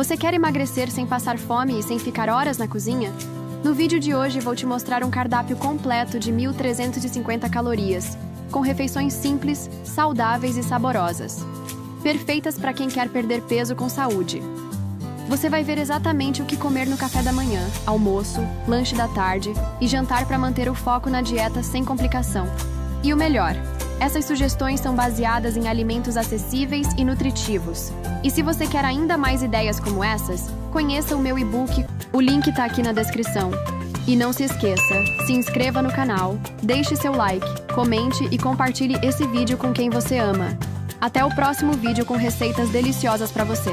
Você quer emagrecer sem passar fome e sem ficar horas na cozinha? No vídeo de hoje vou te mostrar um cardápio completo de 1.350 calorias, com refeições simples, saudáveis e saborosas. Perfeitas para quem quer perder peso com saúde. Você vai ver exatamente o que comer no café da manhã, almoço, lanche da tarde e jantar para manter o foco na dieta sem complicação. E o melhor, essas sugestões são baseadas em alimentos acessíveis e nutritivos. E se você quer ainda mais ideias como essas, conheça o meu e-book, o link está aqui na descrição. E não se esqueça, se inscreva no canal, deixe seu like, comente e compartilhe esse vídeo com quem você ama. Até o próximo vídeo com receitas deliciosas para você.